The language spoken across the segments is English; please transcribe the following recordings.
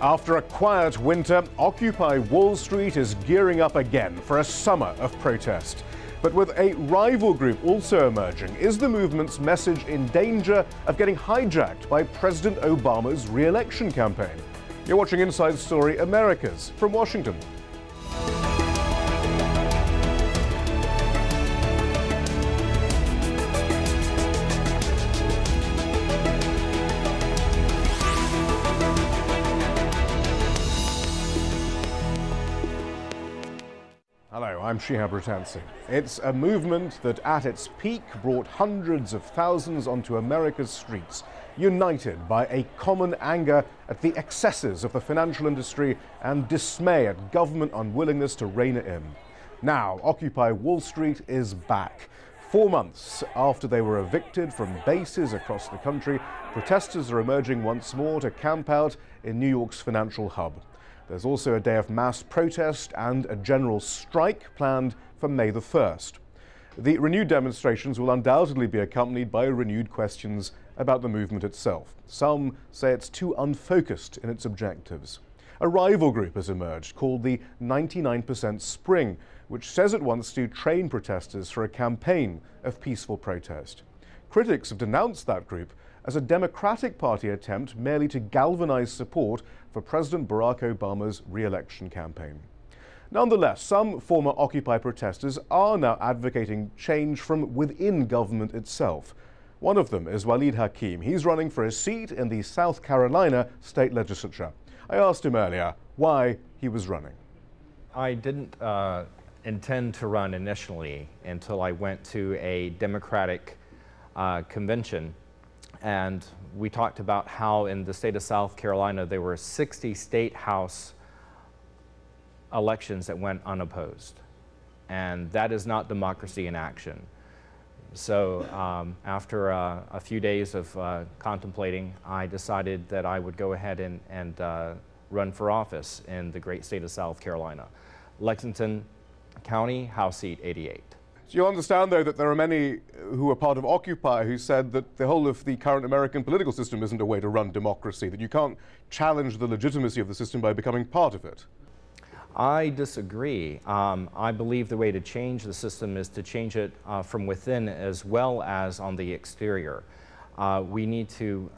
After a quiet winter, Occupy Wall Street is gearing up again for a summer of protest. But with a rival group also emerging, is the movement's message in danger of getting hijacked by President Obama's re-election campaign? You're watching Inside Story Americas from Washington. Hello, I'm Shihab Ratansi. It's a movement that at its peak brought hundreds of thousands onto America's streets, united by a common anger at the excesses of the financial industry and dismay at government unwillingness to rein it in. Now, Occupy Wall Street is back. 4 months after they were evicted from bases across the country, protesters are emerging once more to camp out in New York's financial hub. There's also a day of mass protest and a general strike planned for May the 1st. The renewed demonstrations will undoubtedly be accompanied by renewed questions about the movement itself. Some say it's too unfocused in its objectives. A rival group has emerged called the 99% Spring, which says it wants to train protesters for a campaign of peaceful protest. Critics have denounced that group as a Democratic Party attempt merely to galvanize support for President Barack Obama's re-election campaign. Nonetheless, some former Occupy protesters are now advocating change from within government itself. One of them is Waleed Hakim. He's running for a seat in the South Carolina state legislature. I asked him earlier why he was running. I didn't intend to run initially until I went to a Democratic convention. And we talked about how in the state of South Carolina there were 60 state house elections that went unopposed. And that is not democracy in action. So after a few days of contemplating, I decided that I would go ahead and run for office in the great state of South Carolina. Lexington County, House Seat 88. So you understand, though, that there are many who are part of Occupy who said that the whole of the current American political system isn't a way to run democracy, that you can't challenge the legitimacy of the system by becoming part of it. I disagree. I believe the way to change the system is to change it from within as well as on the exterior. We need to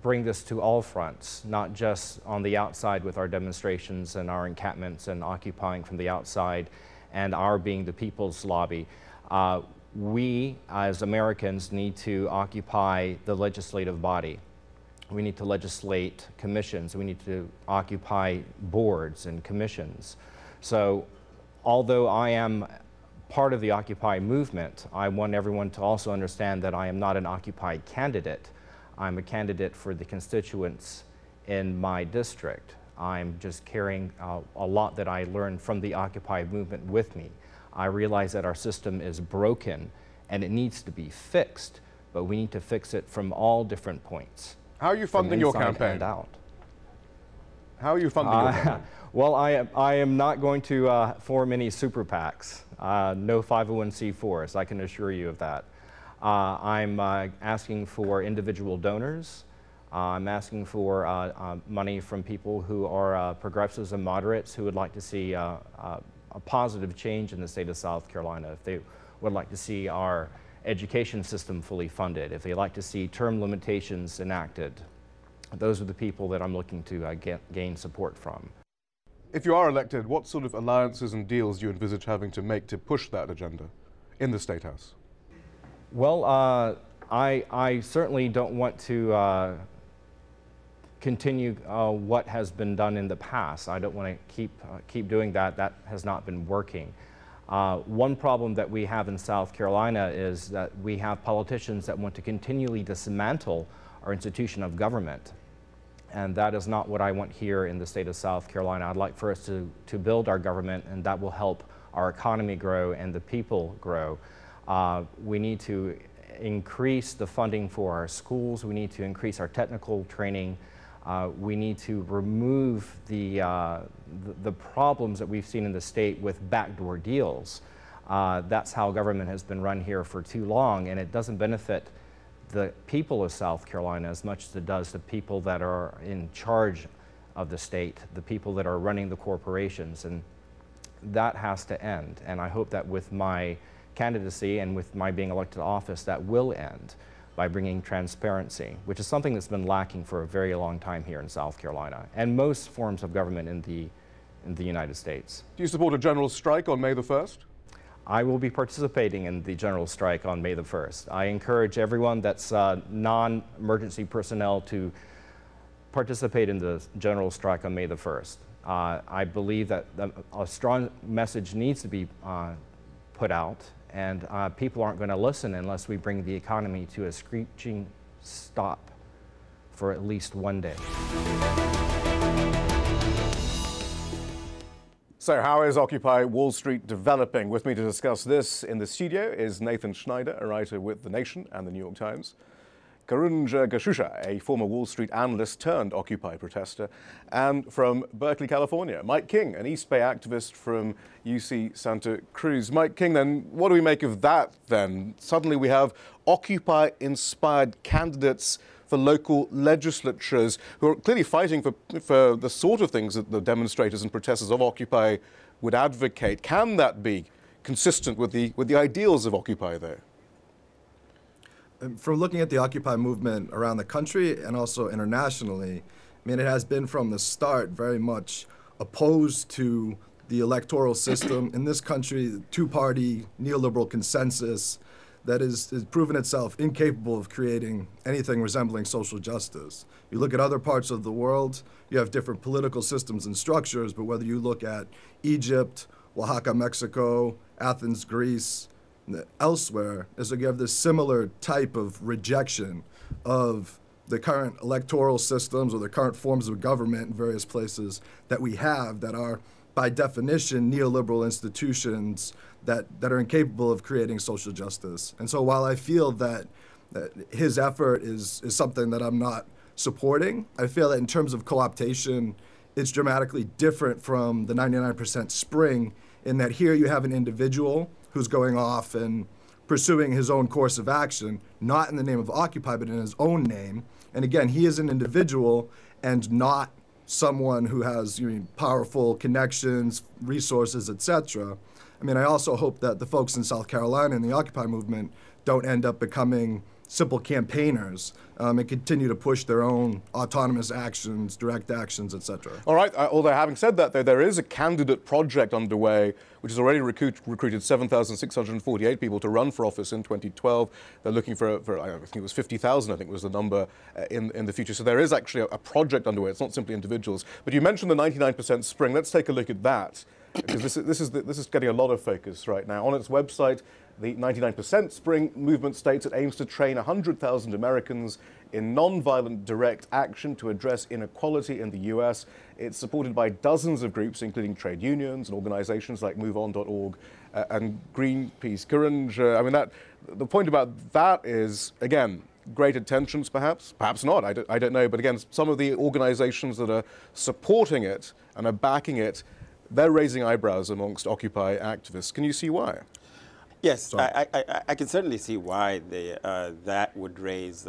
bring this to all fronts, not just on the outside with our demonstrations and our encampments and occupying from the outside and our being the people's lobby. We, as Americans, need to occupy the legislative body. We need to legislate commissions. We need to occupy boards and commissions. So, although I am part of the Occupy movement, I want everyone to also understand that I am not an Occupy candidate. I'm a candidate for the constituents in my district. I'm just carrying a lot that I learned from the Occupy movement with me. I realize that our system is broken and it needs to be fixed, but we need to fix it from all different points. How are you funding your campaign? Out. How are you funding your campaign? Well, I am not going to form any super PACs, no 501c4s, I can assure you of that. I'm asking for individual donors. I'm asking for money from people who are progressives and moderates who would like to see a positive change in the state of South Carolina. If they would like to see our education system fully funded, if they like to see term limitations enacted, those are the people that I'm looking to gain support from. If you are elected, what sort of alliances and deals do you envisage having to make to push that agenda in the State House? Well, I certainly don't want to continue what has been done in the past. I don't want to keep doing that. That has not been working. One problem that we have in South Carolina is that we have politicians that want to continually dismantle our institution of government. And that is not what I want here in the state of South Carolina. I'd like for us to build our government, and that will help our economy grow and the people grow. We need to increase the funding for our schools. We need to increase our technical training. We need to remove the problems that we've seen in the state with backdoor deals. That's how government has been run here for too long, and it doesn't benefit the people of South Carolina as much as it does the people that are in charge of the state, the people that are running the corporations, and that has to end. And I hope that with my candidacy and with my being elected to office, that will end by bringing transparency, which is something that's been lacking for a very long time here in South Carolina and most forms of government in the United States. Do you support a general strike on May the 1st? I will be participating in the general strike on May the 1st. I encourage everyone that's non-emergency personnel to participate in the general strike on May the 1st. I believe that a strong message needs to be put out, and people aren't going to listen unless we bring the economy to a screeching stop for at least one day. So how is Occupy Wall Street developing? With me to discuss this in the studio is Nathan Schneider, a writer with The Nation and The New York Times, Karunga Gashusha, a former Wall Street analyst turned Occupy protester, and from Berkeley, California, Mike King, an East Bay activist from UC Santa Cruz. Mike King, then, what do we make of that, then? Suddenly we have Occupy-inspired candidates for local legislatures who are clearly fighting for the sort of things that the demonstrators and protesters of Occupy would advocate. Can that be consistent with the ideals of Occupy, though? From looking at the Occupy movement around the country and also internationally, I mean, it has been from the start very much opposed to the electoral system in this country, the two-party neoliberal consensus that has proven itself incapable of creating anything resembling social justice. You look at other parts of the world, you have different political systems and structures, but whether you look at Egypt, Oaxaca, Mexico, Athens, Greece, elsewhere, is like you have this similar type of rejection of the current electoral systems or the current forms of government in various places that we have that are, by definition, neoliberal institutions that are incapable of creating social justice. And so while I feel that his effort is something that I'm not supporting, I feel that in terms of co-optation, it's dramatically different from the 99% spring in that here you have an individual who's going off and pursuing his own course of action, not in the name of Occupy, but in his own name. And again, he is an individual and not someone who has powerful connections, resources, etc. I mean, I also hope that the folks in South Carolina and the Occupy movement don't end up becoming simple campaigners and continue to push their own autonomous actions, direct actions, etc. All right, although having said that, though, there is a candidate project underway which has already recruited 7,648 people to run for office in 2012. They're looking for I think it was 50,000, I think was the number in the future. So there is actually a project underway. It's not simply individuals. But you mentioned the 99% spring. Let's take a look at that, because this is getting a lot of focus right now. On its website, the 99% Spring movement states it aims to train 100,000 Americans in nonviolent direct action to address inequality in the U.S. It's supported by dozens of groups, including trade unions and organizations like MoveOn.org and Greenpeace. Karunga, I mean, the point about that is, again, great intentions perhaps not, I don't know. But again, some of the organizations that are supporting it and are backing it, they're raising eyebrows amongst Occupy activists. Can you see why? Yes, I can certainly see why that would raise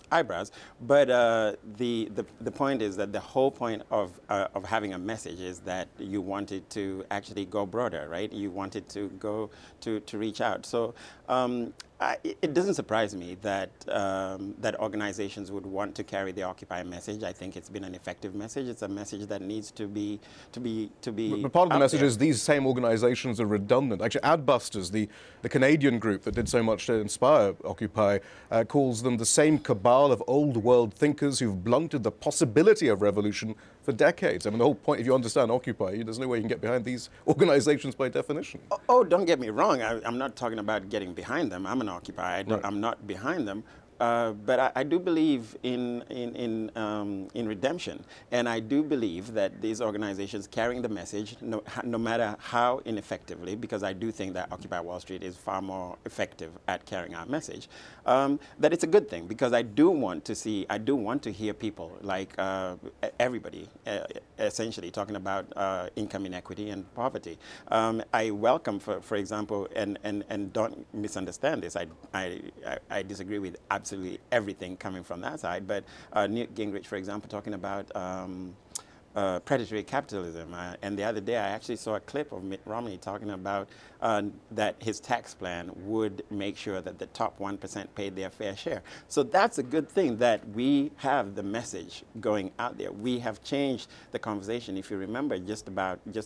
eyebrows. But the point is that the whole point of having a message is that you wanted to actually go broader, right? You wanted to go to reach out. So it doesn't surprise me that that organizations would want to carry the Occupy message. I think it's been an effective message. It's a message that needs to be. But part of the message is these same organizations are redundant. Actually, Adbusters, the Canadian group that did so much to inspire Occupy, calls them the same cabal of old world thinkers who've blunted the possibility of revolution for decades. I mean, the whole point, if you understand Occupy, there's no way you can get behind these organizations by definition. Oh, don't get me wrong. I'm not talking about getting behind them. I'm an Occupy. I'm not behind them. But I do believe in redemption, and I do believe that these organizations carrying the message, no matter how ineffectively, because I do think that Occupy Wall Street is far more effective at carrying our message, that it's a good thing, because I do want to hear people like everybody essentially talking about income inequity and poverty. I welcome, for example, and don't misunderstand this, I disagree with absolutely absolutely everything coming from that side. But Newt Gingrich, for example, talking about predatory capitalism. And the other day I actually saw a clip of Mitt Romney talking about that his tax plan would make sure that the top 1% paid their fair share. So that's a good thing, that we have the message going out there. We have changed the conversation. If you remember, just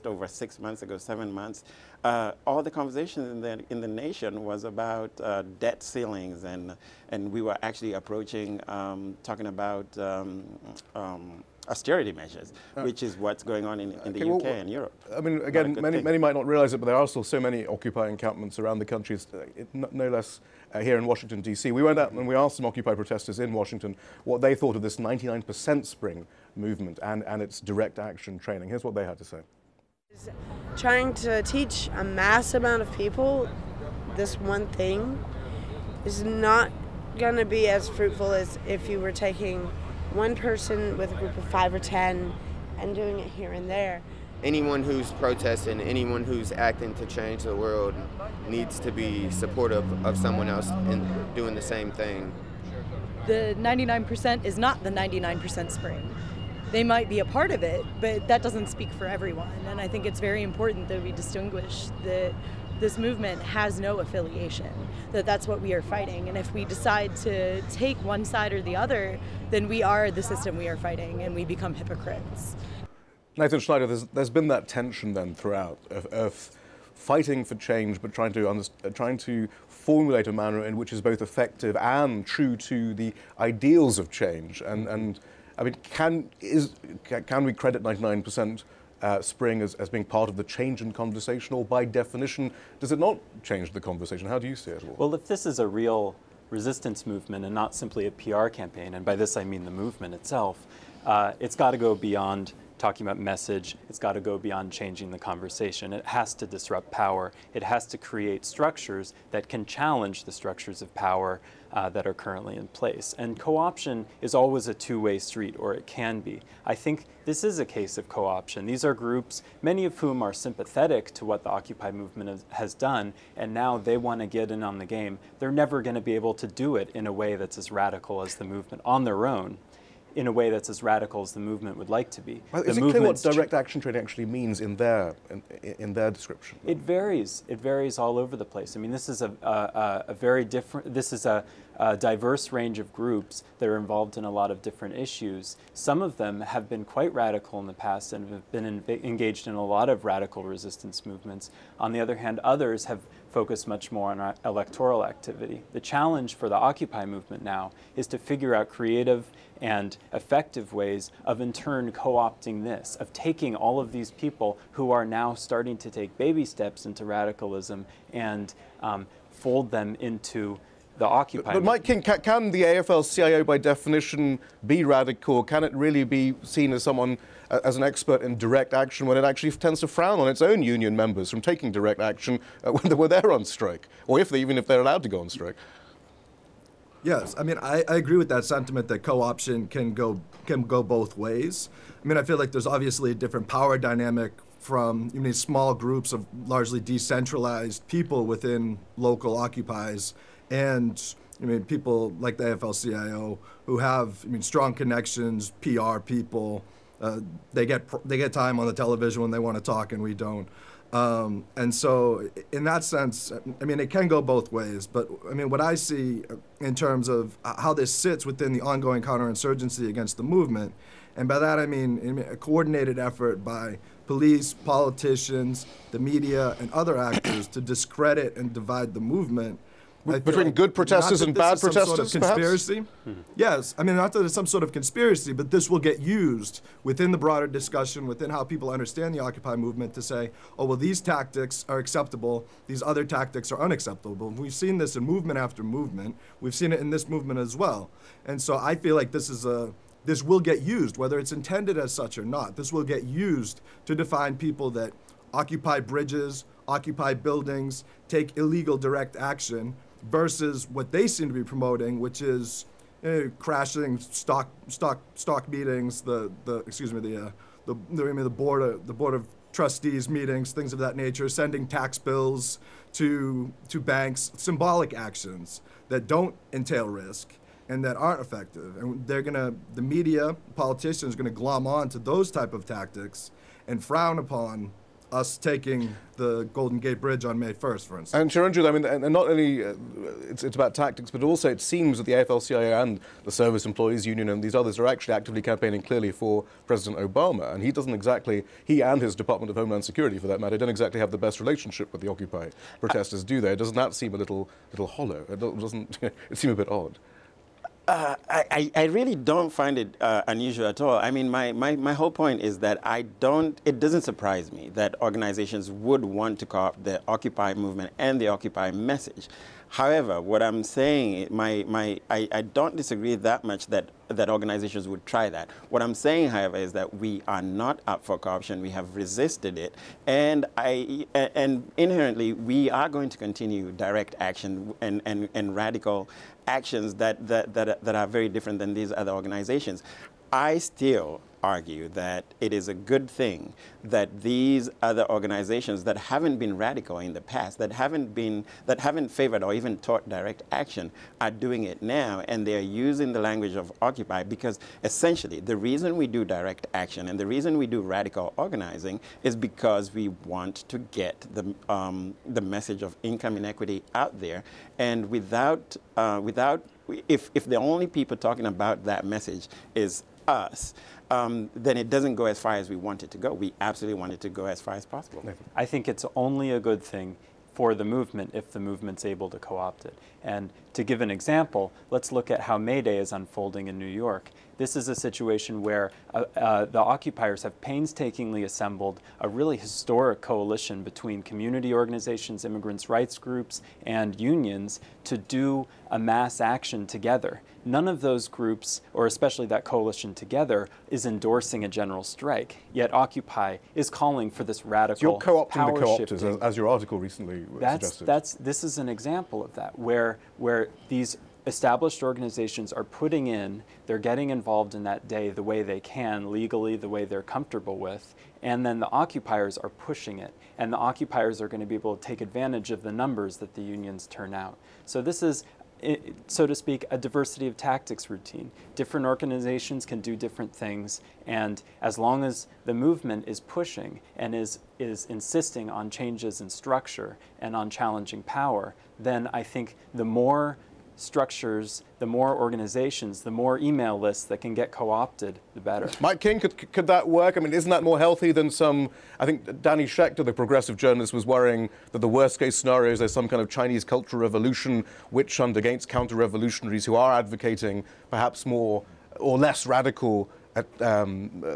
over 6 months ago, 7 months, all the conversations in the nation was about debt ceilings, and we were actually approaching talking about austerity measures, which is what's going on in the UK and Europe. I mean, again, many might not realize it, but there are still so many Occupy encampments around the country, no less here in Washington, D.C. We went out and we asked some Occupy protesters in Washington what they thought of this 99% Spring movement and its direct action training. Here's what they had to say. Trying to teach a mass amount of people this one thing is not going to be as fruitful as if you were taking one person with a group of 5 or 10 and doing it here and there. Anyone who's protesting, anyone who's acting to change the world needs to be supportive of someone else in doing the same thing. The 99% is not the 99% Spring. They might be a part of it, but that doesn't speak for everyone. And I think it's very important that we distinguish that this movement has no affiliation, that's what we are fighting. And if we decide to take one side or the other, then we are the system we are fighting, and we become hypocrites. Nathan Schneider, there's been that tension then throughout of fighting for change, but trying to formulate a manner in which is both effective and true to the ideals of change. And I mean, can we credit 99% Spring as being part of the change in conversation, or by definition, does it not change the conversation? How do you see it? Well, if this is a real resistance movement and not simply a PR campaign, and by this I mean the movement itself, it's got to go beyond talking about message. It's got to go beyond changing the conversation. It has to disrupt power. It has to create structures that can challenge the structures of power that are currently in place. And co-option is always a two-way street, or it can be. I think this is a case of co-option. These are groups, many of whom are sympathetic to what the Occupy movement has done, and now they want to get in on the game. They're never going to be able to do it in a way that's as radical as the movement on their own, in a way that's as radical as the movement would like to be. Well, is it clear what direct action training actually means in their description? It varies. It varies all over the place. I mean, this is a very different. This is a diverse range of groups that are involved in a lot of different issues. Some of them have been quite radical in the past and have been engaged in a lot of radical resistance movements. On the other hand, others have focused much more on electoral activity. The challenge for the Occupy movement now is to figure out creative and effective ways of in turn co-opting this, of taking all of these people who are now starting to take baby steps into radicalism and fold them into the Occupy But Mike King, can the AFL-CIO by definition be radical? Can it really be seen as someone, as an expert in direct action, when it actually tends to frown on its own union members from taking direct action when they're on strike, or even if they're allowed to go on strike? Yes, I mean, I agree with that sentiment that co-option can go both ways. I mean, I feel like there's obviously a different power dynamic from these small groups of largely decentralized people within local occupies, and I mean, people like the AFL-CIO who have strong connections, PR people. They get time on the television when they want to talk, and we don't. And so in that sense, I mean, it can go both ways. But I mean, what I see in terms of how this sits within the ongoing counterinsurgency against the movement, and by that I mean a coordinated effort by police, politicians, the media, and other actors to discredit and divide the movement. Between good protesters and bad protesters, conspiracy? Yes. I mean, not that it's some sort of conspiracy, but this will get used within the broader discussion, within how people understand the Occupy movement, to say, oh, well, these tactics are acceptable, these other tactics are unacceptable. We've seen this in movement after movement. We've seen it in this movement as well. And so I feel like this will get used, whether it's intended as such or not. This will get used to define people that occupy bridges, occupy buildings, take illegal direct action, versus what they seem to be promoting, which is crashing stock meetings, the board of trustees meetings, things of that nature, sending tax bills to banks, symbolic actions that don't entail risk, and that aren't effective. And the media, politicians are gonna glom on to those type of tactics and frown upon us taking the Golden Gate Bridge on May 1st, for instance. And Chiranjit, I mean, and not only it's about tactics, but also it seems that the AFL-CIO and the Service Employees Union and these others are actually actively campaigning clearly for President Obama, and he and his Department of Homeland Security, for that matter, don't exactly have the best relationship with the Occupy protesters, do they? Doesn't that seem a little hollow? Doesn't it seem a bit odd? I really don't find it unusual at all. I mean, my whole point is that it doesn't surprise me that organizations would want to co-opt the Occupy movement and the Occupy message. However, what I'm saying, I don't disagree that much that organizations would try that. What I'm saying, however, is that we are not up for co-option. We have resisted it, and inherently we are going to continue direct action and radical actions that are very different than these other organizations. I still argue that it is a good thing that these other organizations that haven't been radical in the past, that haven't favored or even taught direct action, are doing it now, and they're using the language of Occupy, because essentially the reason we do direct action and the reason we do radical organizing is because we want to get the message of income inequity out there, and if the only people talking about that message is us, then it doesn't go as far as we want it to go. We absolutely want it to go as far as possible. I think it's only a good thing for the movement if the movement's able to co-opt it. And to give an example, let's look at how Mayday is unfolding in New York. This is a situation where the occupiers have painstakingly assembled a really historic coalition between community organizations, immigrants' rights groups, and unions to do a mass action together. None of those groups, or especially that coalition together, is endorsing a general strike. Yet Occupy is calling for this radical So you're co-opting the power-shifting. co-opters, as your article recently suggested. This is an example of that, where these established organizations are they're getting involved in that day the way they can, legally, the way they're comfortable with, and then the occupiers are pushing it, and the occupiers are going to be able to take advantage of the numbers that the unions turn out. So this is, so to speak, a diversity of tactics routine. Different organizations can do different things, and as long as the movement is pushing and is insisting on changes in structure and on challenging power, then I think the more structures, the more organizations, the more email lists that can get co-opted, the better. Mike King, could that work? I mean, isn't that more healthy than some, I think Danny Schechter, the progressive journalist, was worrying that the worst case scenario is there's some kind of Chinese cultural revolution witch hunt against counter-revolutionaries who are advocating perhaps more or less radical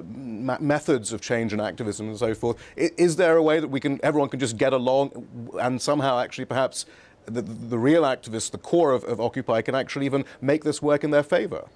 methods of change and activism and so forth. Is there a way that everyone can just get along and somehow actually perhaps the real activists, the core of Occupy, can actually even make this work in their favor?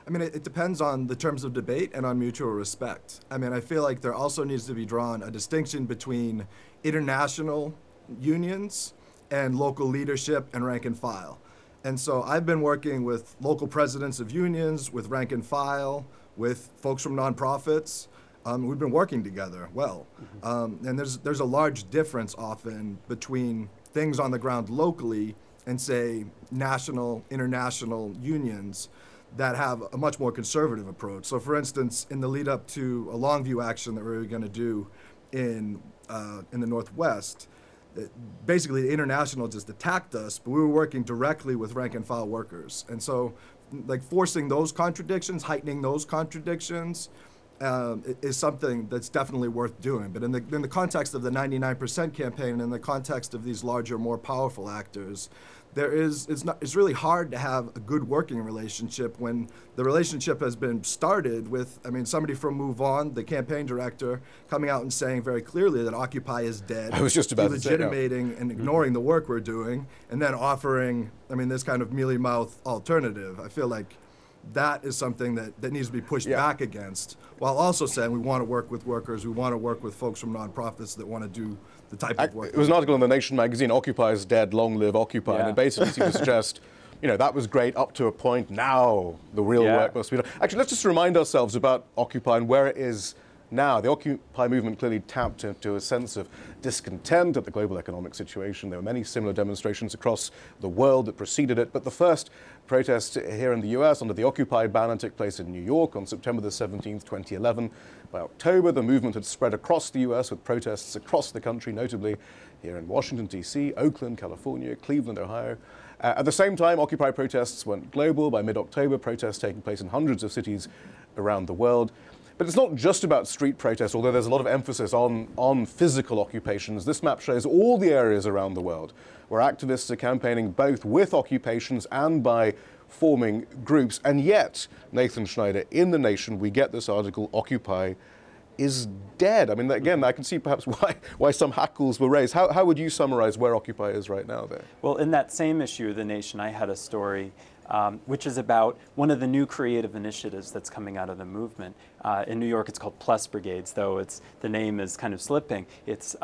I mean, it depends on the terms of debate and on mutual respect. I mean, I feel like there also needs to be drawn a distinction between international unions and local leadership and rank and file. And so I've been working with local presidents of unions, with rank and file, with folks from nonprofits. We've been working together well. And there's a large difference often between things on the ground locally and, say, national, international unions that have a much more conservative approach. So, for instance, in the lead up to a Longview action that we were going to do in the Northwest, basically the international just attacked us, but we were working directly with rank and file workers. And so, like, forcing those contradictions, heightening those contradictions, is something that's definitely worth doing. But in the context of the 99% campaign and in the context of these larger, more powerful actors, it's really hard to have a good working relationship when the relationship has been started with, I mean, somebody from Move On, the campaign director, coming out and saying very clearly that Occupy is dead. I was just about to say, delegitimating and ignoring the work we're doing, and then offering, I mean, this kind of mealy-mouth alternative. I feel like that is something that needs to be pushed back against, while also saying we want to work with workers, we want to work with folks from nonprofits that want to do the type of work. It was an article in The Nation magazine, Occupy is dead, long live Occupy, and it basically seemed to suggest, that was great up to a point, now the real work must be done. Actually, let's just remind ourselves about Occupy and where it is now. The Occupy movement clearly tapped into a sense of discontent at the global economic situation. There were many similar demonstrations across the world that preceded it, but the first protest here in the US under the Occupy banner took place in New York on September the 17th, 2011. By October, the movement had spread across the US with protests across the country, notably here in Washington, D.C., Oakland, California, Cleveland, Ohio. At the same time, Occupy protests went global. By mid-October, protests taking place in hundreds of cities around the world. But it's not just about street protests, although there's a lot of emphasis on physical occupations. This map shows all the areas around the world where activists are campaigning both with occupations and by forming groups. And yet, Nathan Schneider, in The Nation, we get this article, Occupy is dead. I mean, again, I can see perhaps why some hackles were raised. How would you summarize where Occupy is right now there? Well, in that same issue, The Nation, I had a story which is about one of the new creative initiatives that's coming out of the movement. In New York, it's called Plus Brigades, though the name is kind of slipping. It's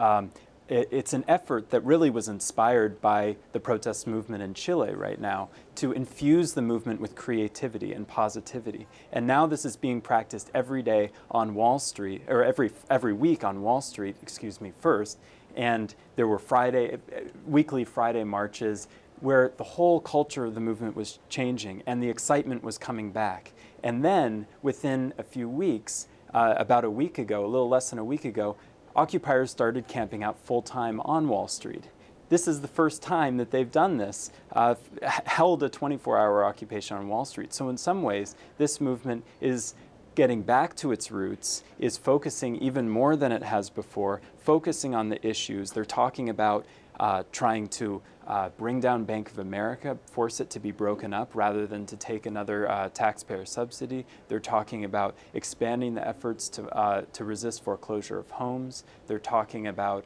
an effort that really was inspired by the protest movement in Chile right now to infuse the movement with creativity and positivity. And now this is being practiced every day on Wall Street, or every week on Wall Street, excuse me, first. And there were weekly Friday marches where the whole culture of the movement was changing and the excitement was coming back. And then within a few weeks, about a week ago, a little less than a week ago, occupiers started camping out full-time on Wall Street. This is the first time that they've done this, held a 24-hour occupation on Wall Street. So in some ways, this movement is getting back to its roots, is focusing even more than it has before, focusing on the issues. They're talking about trying to bring down Bank of America, force it to be broken up rather than to take another taxpayer subsidy. They're talking about expanding the efforts to resist foreclosure of homes. They're talking about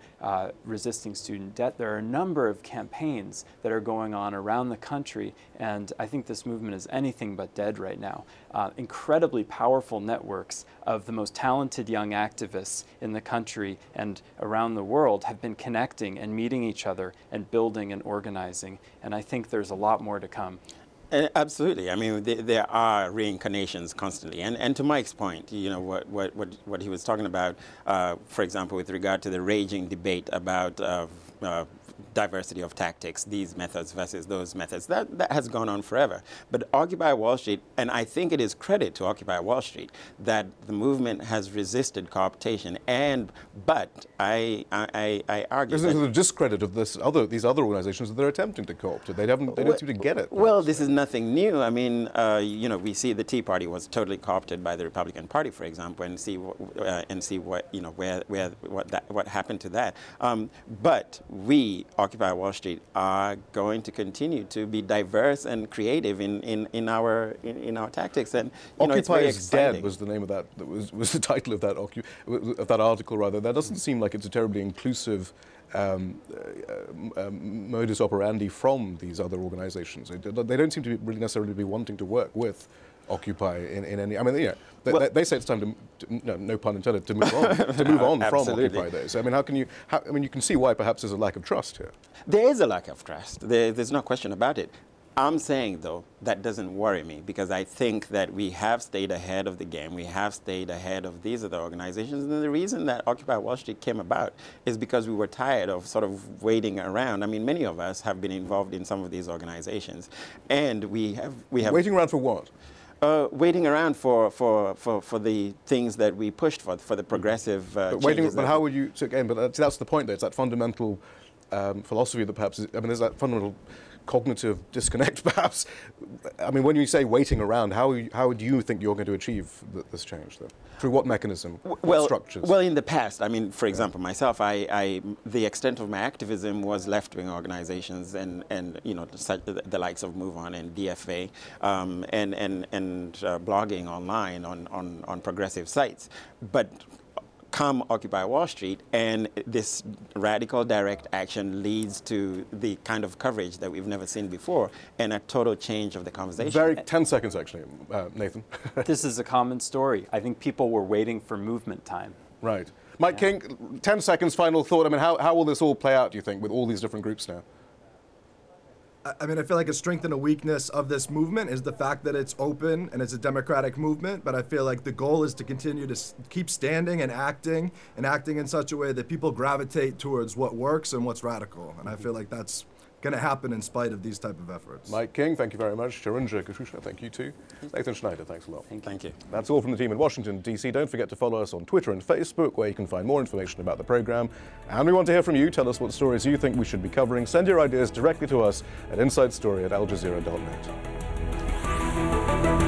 resisting student debt. There are a number of campaigns that are going on around the country, and I think this movement is anything but dead right now. Incredibly powerful networks of the most talented young activists in the country and around the world have been connecting and meeting each other and building and organizing, and I think there's a lot more to come. Absolutely. I mean, there are reincarnations constantly. And to Mike's point, you know, what he was talking about, for example, with regard to the raging debate about diversity of tactics, these methods versus those methods, that has gone on forever. But Occupy Wall Street, and I think it is credit to Occupy Wall Street that the movement has resisted cooptation. But I argue this is a discredit of these other organizations that they're attempting to co-opt it. They don't seem to get it. Well, this is nothing new. I mean, you know, we see the Tea Party was totally co-opted by the Republican Party, for example, and see what you know what happened to that. But we, Occupy Wall Street, are going to continue to be diverse and creative in our tactics. And Occupy is Dead was the name of that. Was the title of that article rather. That doesn't seem like it's a terribly inclusive modus operandi from these other organizations. They don't seem to really necessarily be wanting to work with Occupy in any. I mean, you know, they say it's time to no pun intended, to move on from Occupy days. I mean, I mean, you can see why perhaps there's a lack of trust here. There is a lack of trust. There's no question about it. I'm saying, though, that doesn't worry me because I think that we have stayed ahead of the game. We have stayed ahead of these other organizations. And the reason that Occupy Wall Street came about is because we were tired of sort of waiting around. I mean, many of us have been involved in some of these organizations. And we have Waiting around for what? Waiting around for the things that we pushed for the progressive changes. But how would you, so again, but that's the point there. It's that fundamental philosophy that perhaps, I mean, there's that fundamental cognitive disconnect, perhaps. I mean, when you say waiting around, how do you think you're going to achieve this change, though? Through what mechanism? What structures? Well, in the past, I mean, for example, myself, the extent of my activism was left-wing organizations and you know, the likes of Move On and DFA, and blogging online on progressive sites. But come Occupy Wall Street, and this radical direct action leads to the kind of coverage that we've never seen before and a total change of the conversation. 10 seconds, actually, Nathan. This is a common story. I think people were waiting for movement time. Right. Mike King, 10 seconds, final thought. I mean, how will this all play out, do you think, with all these different groups now? I mean, I feel like a strength and a weakness of this movement is the fact that it's open and it's a democratic movement, but I feel like the goal is to continue to keep standing and acting in such a way that people gravitate towards what works and what's radical. And I feel like that's going to happen in spite of these type of efforts. Mike King, thank you very much. Karunga, Gashusha, thank you too. Nathan Schneider, thanks a lot. Thank you. That's all from the team in Washington, D.C. Don't forget to follow us on Twitter and Facebook, where you can find more information about the program. And we want to hear from you. Tell us what stories you think we should be covering. Send your ideas directly to us at insidestory@aljazeera.net.